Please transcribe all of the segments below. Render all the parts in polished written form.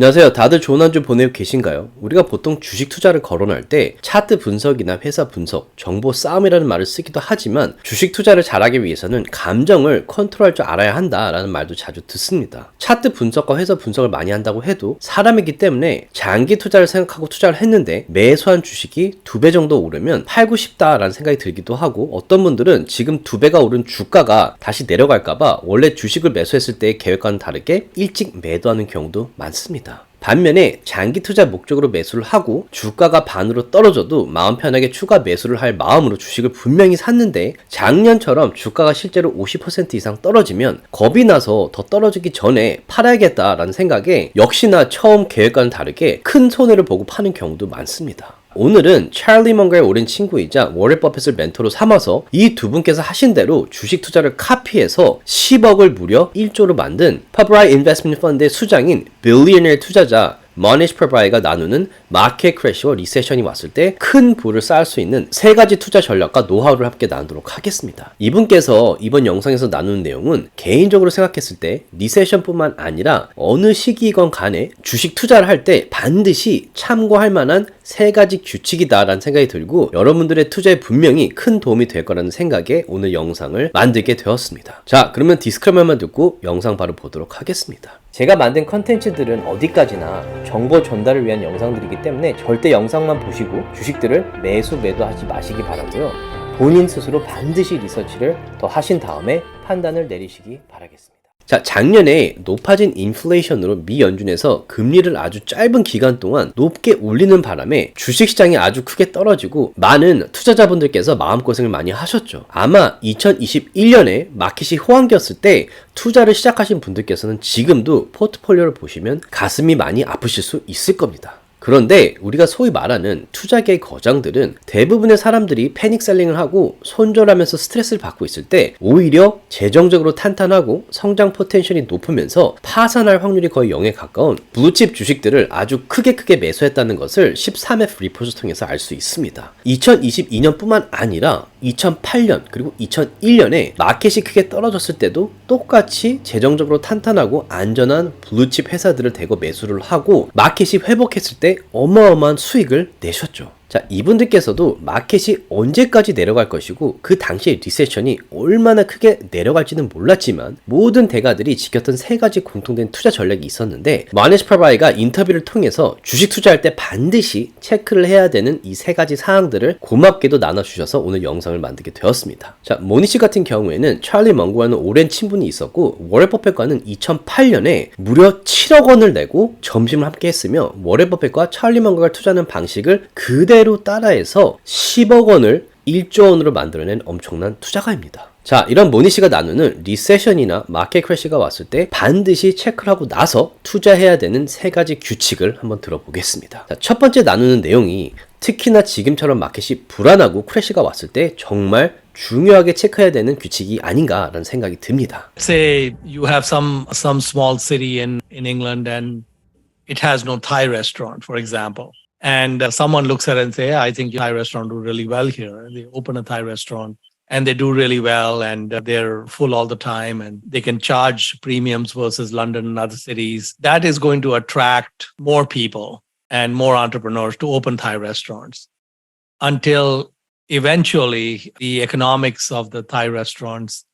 안녕하세요. 다들 좋은 한 주 보내고 계신가요? 우리가 보통 주식 투자를 거론할 때 차트 분석이나 회사 분석, 정보 싸움이라는 말을 쓰기도 하지만 주식 투자를 잘하기 위해서는 감정을 컨트롤할 줄 알아야 한다라는 말도 자주 듣습니다. 차트 분석과 회사 분석을 많이 한다고 해도 사람이기 때문에 장기 투자를 생각하고 투자를 했는데 매수한 주식이 2배 정도 오르면 팔고 싶다라는 생각이 들기도 하고, 어떤 분들은 지금 2배가 오른 주가가 다시 내려갈까봐 원래 주식을 매수했을 때의 계획과는 다르게 일찍 매도하는 경우도 많습니다. 반면에 장기 투자 목적으로 매수를 하고 주가가 반으로 떨어져도 마음 편하게 추가 매수를 할 마음으로 주식을 분명히 샀는데 작년처럼 주가가 실제로 50% 이상 떨어지면 겁이 나서 더 떨어지기 전에 팔아야겠다라는 생각에 역시나 처음 계획과는 다르게 큰 손해를 보고 파는 경우도 많습니다. 오늘은 찰리 멍거의 오랜 친구이자 워렌 버핏을 멘토로 삼아서 이 두 분께서 하신 대로 주식 투자를 카피해서 10억을 무려 1조로 만든 퍼브라이 인베스트먼트 펀드의 수장인 빌리어네 투자자 머니시 퍼브라이가 나누는 마켓 크래시와 리세션이 왔을 때 큰 부를 쌓을 수 있는 3가지 투자 전략과 노하우를 함께 나누도록 하겠습니다. 이분께서 이번 영상에서 나누는 내용은 개인적으로 생각했을 때 리세션뿐만 아니라 어느 시기이건 간에 주식 투자를 할 때 반드시 참고할 만한 3가지 규칙이다라는 생각이 들고 여러분들의 투자에 분명히 큰 도움이 될 거라는 생각에 오늘 영상을 만들게 되었습니다. 자, 그러면 디스크레이머만 듣고 영상 바로 보도록 하겠습니다. 제가 만든 컨텐츠들은 어디까지나 정보 전달을 위한 영상들이기 때문에 절대 영상만 보시고 주식들을 매도하지 마시기 바라고요. 본인 스스로 반드시 리서치를 더 하신 다음에 판단을 내리시기 바라겠습니다. 자, 작년에 높아진 인플레이션으로 미 연준에서 금리를 아주 짧은 기간 동안 높게 올리는 바람에 주식시장이 아주 크게 떨어지고 많은 투자자분들께서 마음고생을 많이 하셨죠. 아마 2021년에 마켓이 호황기였을 때 투자를 시작하신 분들께서는 지금도 포트폴리오를 보시면 가슴이 많이 아프실 수 있을 겁니다. 그런데 우리가 소위 말하는 투자계의 거장들은 대부분의 사람들이 패닉셀링을 하고 손절하면서 스트레스를 받고 있을 때 오히려 재정적으로 탄탄하고 성장 포텐셜이 높으면서 파산할 확률이 거의 0에 가까운 블루칩 주식들을 아주 크게 매수했다는 것을 13F 리포트를 통해서 알 수 있습니다. 2022년뿐만 아니라 2008년 그리고 2001년에 마켓이 크게 떨어졌을 때도 똑같이 재정적으로 탄탄하고 안전한 블루칩 회사들을 대거 매수를 하고 마켓이 회복했을 때 어마어마한 수익을 내셨죠. 자, 이분들께서도 마켓이 언제까지 내려갈 것이고 그 당시의 리세션이 얼마나 크게 내려갈지는 몰랐지만 모든 대가들이 지켰던 3가지 공통된 투자 전략이 있었는데 머니시 퍼브라이가 인터뷰를 통해서 주식 투자할 때 반드시 체크를 해야 되는 이 3가지 사항들을 고맙게도 나눠주셔서 오늘 영상을 만들게 되었습니다. 자, 모니시 같은 경우에는 찰리 멍거와는 오랜 친분이 있었고 워렌 버핏과는 2008년에 무려 7억 원을 내고 점심을 함께 했으며 워렌 버핏과 찰리 멍거가 투자하는 방식을 그대로 따라해서 10억 원을 1조 원으로 만들어낸 엄청난 투자가입니다. 자, 이런 모니시가 나누는 리세션이나 마켓 크래시가 왔을 때 반드시 체크를 하고 나서 투자해야 되는 3가지 규칙을 한번 들어보겠습니다. 자, 첫 번째 나누는 내용이 특히나 지금처럼 마켓이 불안하고 크래시가 왔을 때 정말 중요하게 체크해야 되는 규칙이 아닌가라는 생각이 듭니다. Say you have some small city in England and it has no Thai restaurant, for example. And someone looks at it and say, I think Thai restaurant do really well here. And they open a Thai restaurant and they do really well and they're full all the time and they can charge premiums versus London and other cities. That is going to attract more people and more entrepreneurs to open Thai restaurants until eventually the economics of the Thai restaurants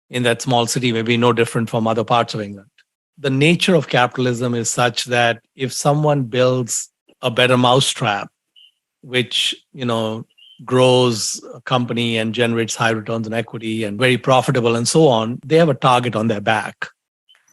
in that small city may be no different from other parts of England. The nature of capitalism is such that if someone builds a better mousetrap, which, grows a company and generates high returns on equity and very profitable and so on, they have a target on their back.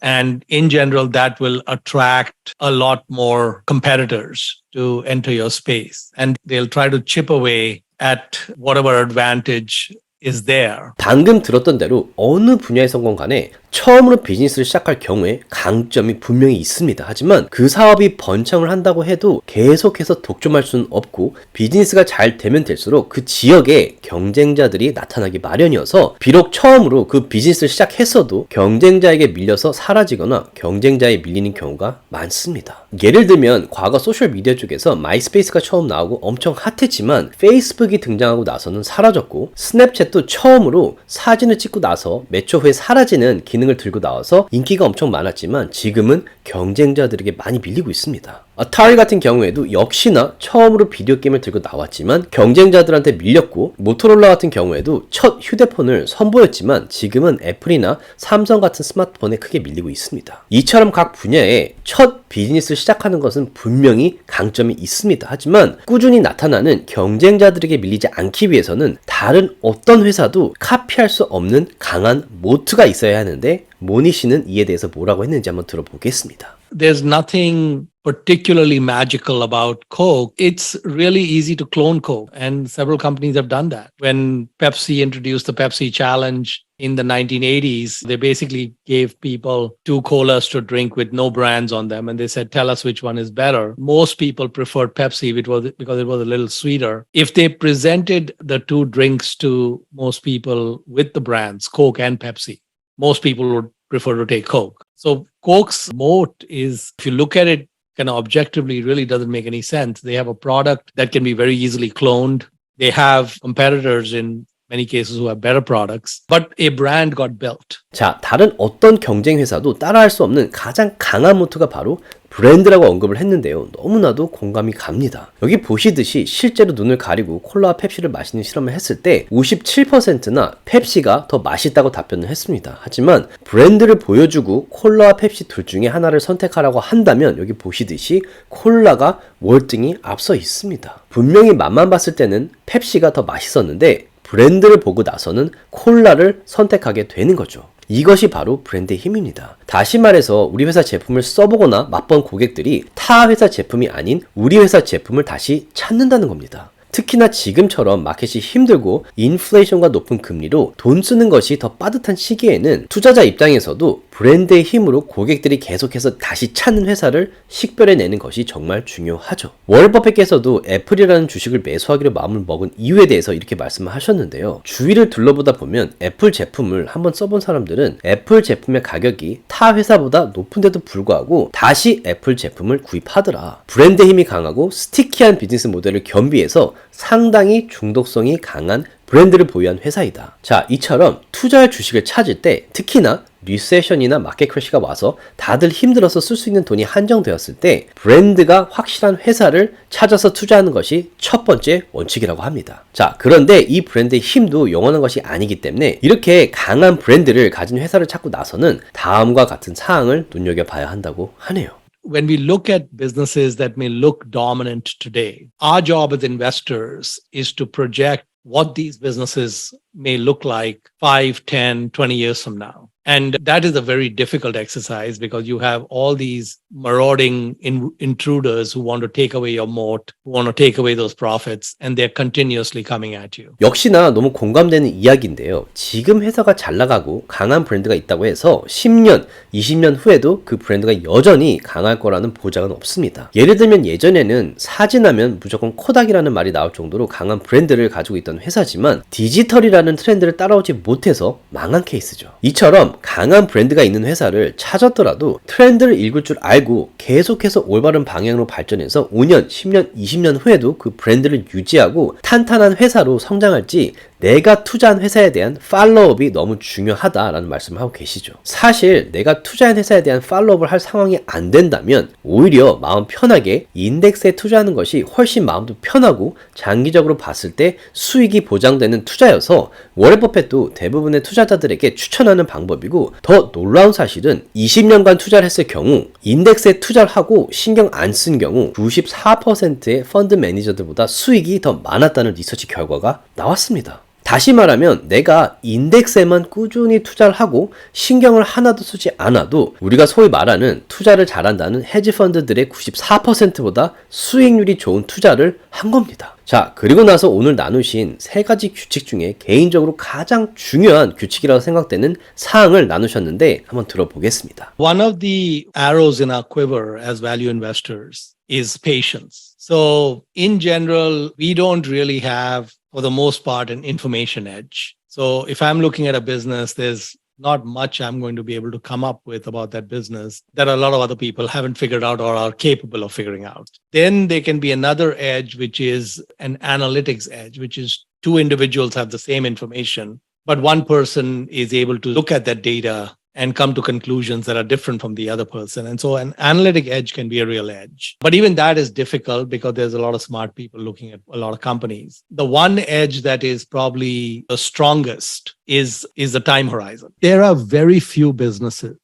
And in general, that will attract a lot more competitors to enter your space. And they'll try to chip away at whatever advantage is there. 방금 들었던 대로 어느 분야의 성공 간에 처음으로 비즈니스를 시작할 경우에 강점이 분명히 있습니다. 하지만 그 사업이 번창을 한다고 해도 계속해서 독점할 수는 없고 비즈니스가 잘 되면 될수록 그 지역에 경쟁자들이 나타나기 마련이어서 비록 처음으로 그 비즈니스를 시작했어도 경쟁자에게 밀려서 사라지거나 경쟁자에 밀리는 경우가 많습니다. 예를 들면 과거 소셜미디어 쪽에서 마이스페이스가 처음 나오고 엄청 핫했지만 페이스북이 등장하고 나서는 사라졌고, 스냅챗도 처음으로 사진을 찍고 나서 몇 초 후에 사라지는 기능을 들고 나와서 인기가 엄청 많았지만 지금은 경쟁자들에게 많이 밀리고 있습니다. 아타리 같은 경우에도 역시나 처음으로 비디오 게임을 들고 나왔지만 경쟁자들한테 밀렸고, 모토로라 같은 경우에도 첫 휴대폰을 선보였지만 지금은 애플이나 삼성 같은 스마트폰에 크게 밀리고 있습니다. 이처럼 각 분야에 첫 비즈니스를 시작하는 것은 분명히 강점이 있습니다. 하지만 꾸준히 나타나는 경쟁자들에게 밀리지 않기 위해서는 다른 어떤 회사도 카피할 수 없는 강한 모트가 있어야 하는데, 모니 씨는 이에 대해서 뭐라고 했는지 한번 들어보겠습니다. There's nothing particularly magical about Coke. It's really easy to clone Coke, and several companies have done that. When Pepsi introduced the Pepsi Challenge in the 1980s, they basically gave people two colas to drink with no brands on them, and they said, tell us which one is better. Most people preferred Pepsi because it was a little sweeter. If they presented the two drinks to most people with the brands, Coke and Pepsi, most people would prefer to take Coke. So Coke's moat is, if you look at it kind of objectively, it really doesn't make any sense. They have a product that can be very easily cloned. They have competitors in many cases who have better products, but a brand got built. 자, 다른 어떤 경쟁 회사도 따라할 수 없는 가장 강한 모토가 바로 브랜드라고 언급을 했는데요. 너무나도 공감이 갑니다. 여기 보시듯이 실제로 눈을 가리고 콜라와 펩시를 마시는 실험을 했을 때 57%나 펩시가 더 맛있다고 답변을 했습니다. 하지만 브랜드를 보여주고 콜라와 펩시 둘 중에 하나를 선택하라고 한다면 여기 보시듯이 콜라가 월등히 앞서 있습니다. 분명히 맛만 봤을 때는 펩시가 더 맛있었는데 브랜드를 보고 나서는 콜라를 선택하게 되는 거죠. 이것이 바로 브랜드의 힘입니다. 다시 말해서 우리 회사 제품을 써보거나 맛본 고객들이 타 회사 제품이 아닌 우리 회사 제품을 다시 찾는다는 겁니다. 특히나 지금처럼 마켓이 힘들고 인플레이션과 높은 금리로 돈 쓰는 것이 더 빠듯한 시기에는 투자자 입장에서도 브랜드의 힘으로 고객들이 계속해서 다시 찾는 회사를 식별해내는 것이 정말 중요하죠. 워런 버핏께서도 애플이라는 주식을 매수하기로 마음을 먹은 이유에 대해서 이렇게 말씀을 하셨는데요. 주위를 둘러보다 보면 애플 제품을 한번 써본 사람들은 애플 제품의 가격이 타 회사보다 높은데도 불구하고 다시 애플 제품을 구입하더라. 브랜드 힘이 강하고 스티키한 비즈니스 모델을 겸비해서 상당히 중독성이 강한 브랜드를 보유한 회사이다. 자, 이처럼 투자할 주식을 찾을 때 특히나 리세션이나 마켓 크래시가 와서 다들 힘들어서 쓸 수 있는 돈이 한정되었을 때 브랜드가 확실한 회사를 찾아서 투자하는 것이 첫 번째 원칙이라고 합니다. 자, 그런데 이 브랜드의 힘도 영원한 것이 아니기 때문에 이렇게 강한 브랜드를 가진 회사를 찾고 나서는 다음과 같은 사항을 눈여겨봐야 한다고 하네요. When we look at businesses that may look dominant today, our job as investors is to project what these businesses may look like 5, 10, 20 years from now. And that is a very difficult exercise because you have all these marauding intruders who want to take away your moat, who want to take away those profits, and they're continuously coming at you. 역시나 너무 공감되는 이야기인데요. 지금 회사가 잘 나가고 강한 브랜드가 있다고 해서 10년, 20년 후에도 그 브랜드가 여전히 강할 거라는 보장은 없습니다. 예를 들면 예전에는 사진하면 무조건 코닥이라는 말이 나올 정도로 강한 브랜드를 가지고 있던 회사지만 디지털이라는 트렌드를 따라오지 못해서 망한 케이스죠. 이처럼 강한 브랜드가 있는 회사를 찾았더라도 트렌드를 읽을 줄 알고 계속해서 올바른 방향으로 발전해서 5년, 10년, 20년 후에도 그 브랜드를 유지하고 탄탄한 회사로 성장할지 내가 투자한 회사에 대한 팔로우업이 너무 중요하다라는 말씀을 하고 계시죠. 사실 내가 투자한 회사에 대한 팔로우업을 할 상황이 안 된다면 오히려 마음 편하게 인덱스에 투자하는 것이 훨씬 마음도 편하고 장기적으로 봤을 때 수익이 보장되는 투자여서 워런 버핏도 대부분의 투자자들에게 추천하는 방법이고, 더 놀라운 사실은 20년간 투자를 했을 경우 인덱스에 투자를 하고 신경 안 쓴 경우 94%의 펀드 매니저들보다 수익이 더 많았다는 리서치 결과가 나왔습니다. 다시 말하면 내가 인덱스에만 꾸준히 투자를 하고 신경을 하나도 쓰지 않아도 우리가 소위 말하는 투자를 잘한다는 헤지펀드들의 94%보다 수익률이 좋은 투자를 한 겁니다. 자, 그리고 나서 오늘 나누신 세 가지 규칙 중에 개인적으로 가장 중요한 규칙이라고 생각되는 사항을 나누셨는데 한번 들어보겠습니다. One of the arrows in our quiver as value investors is patience. So in general, we don't really have, for the most part, an information edge. So if I'm looking at a business, there's not much I'm going to be able to come up with about that business that a lot of other people haven't figured out or are capable of figuring out. Then there can be another edge, which is an analytics edge, which is two individuals have the same information, but one person is able to look at that data and come to conclusions that are different from the other person. And so an analytic edge can be a real edge. But even that is difficult because there's a lot of smart people looking at a lot of companies. The one edge that is probably the strongest is the time horizon. There are very few businesses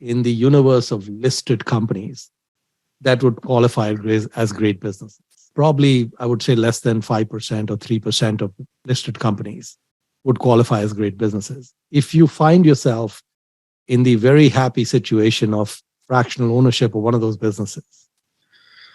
in the universe of listed companies that would qualify as great businesses. Probably, I would say less than 5% or 3% of listed companies would qualify as great businesses. If you find yourself in the very happy situation of fractional ownership of one of those businesses,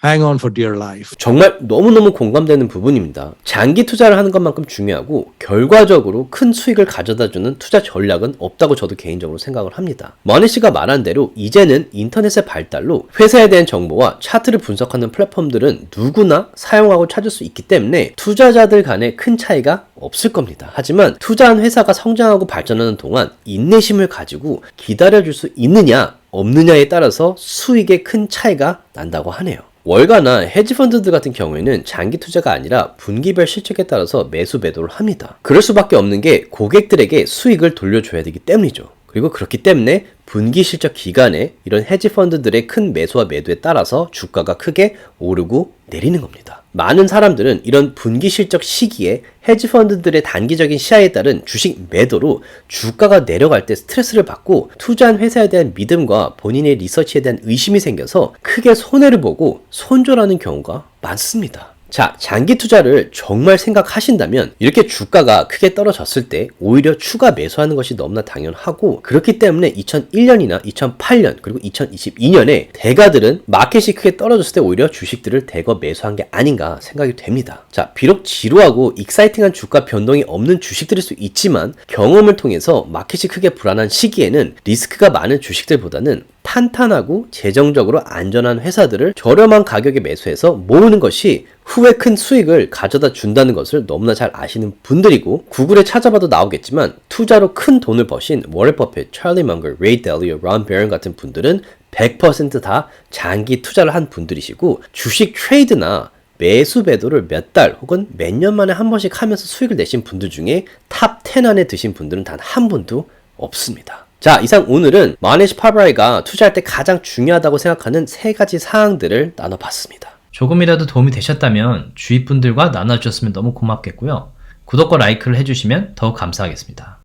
hang on for dear life. 정말 너무너무 공감되는 부분입니다. 장기 투자를 하는 것만큼 중요하고 결과적으로 큰 수익을 가져다주는 투자 전략은 없다고 저도 개인적으로 생각을 합니다. 머니 씨가 말한 대로 이제는 인터넷의 발달로 회사에 대한 정보와 차트를 분석하는 플랫폼들은 누구나 사용하고 찾을 수 있기 때문에 투자자들 간에 큰 차이가 없을 겁니다. 하지만 투자한 회사가 성장하고 발전하는 동안 인내심을 가지고 기다려줄 수 있느냐 없느냐에 따라서 수익에 큰 차이가 난다고 하네요. 월가나 헤지펀드들 같은 경우에는 장기 투자가 아니라 분기별 실적에 따라서 매수 매도를 합니다. 그럴 수밖에 없는 게 고객들에게 수익을 돌려줘야 되기 때문이죠. 그리고 그렇기 때문에 분기 실적 기간에 이런 헤지펀드들의 큰 매수와 매도에 따라서 주가가 크게 오르고 내리는 겁니다. 많은 사람들은 이런 분기 실적 시기에 헤지펀드들의 단기적인 시야에 따른 주식 매도로 주가가 내려갈 때 스트레스를 받고 투자한 회사에 대한 믿음과 본인의 리서치에 대한 의심이 생겨서 크게 손해를 보고 손절하는 경우가 많습니다. 자, 장기 투자를 정말 생각하신다면 이렇게 주가가 크게 떨어졌을 때 오히려 추가 매수하는 것이 너무나 당연하고, 그렇기 때문에 2001년이나 2008년 그리고 2022년에 대가들은 마켓이 크게 떨어졌을 때 오히려 주식들을 대거 매수한 게 아닌가 생각이 됩니다. 자, 비록 지루하고 익사이팅한 주가 변동이 없는 주식들일 수 있지만 경험을 통해서 마켓이 크게 불안한 시기에는 리스크가 많은 주식들보다는 탄탄하고 재정적으로 안전한 회사들을 저렴한 가격에 매수해서 모으는 것이 후에 큰 수익을 가져다 준다는 것을 너무나 잘 아시는 분들이고, 구글에 찾아봐도 나오겠지만 투자로 큰 돈을 버신 워렌 버핏, 찰리 먼거, 레이 댈리오, 론 베런 같은 분들은 100% 다 장기 투자를 한 분들이시고, 주식 트레이드나 매수 매도를 몇 달 혹은 몇 년 만에 한 번씩 하면서 수익을 내신 분들 중에 탑 10 안에 드신 분들은 단 한 분도 없습니다. 자, 이상 오늘은 마니시 파브라이가 투자할 때 가장 중요하다고 생각하는 3가지 사항들을 나눠봤습니다. 조금이라도 도움이 되셨다면 주위 분들과 나눠주셨으면 너무 고맙겠고요. 구독과 라이크를 해주시면 더욱 감사하겠습니다.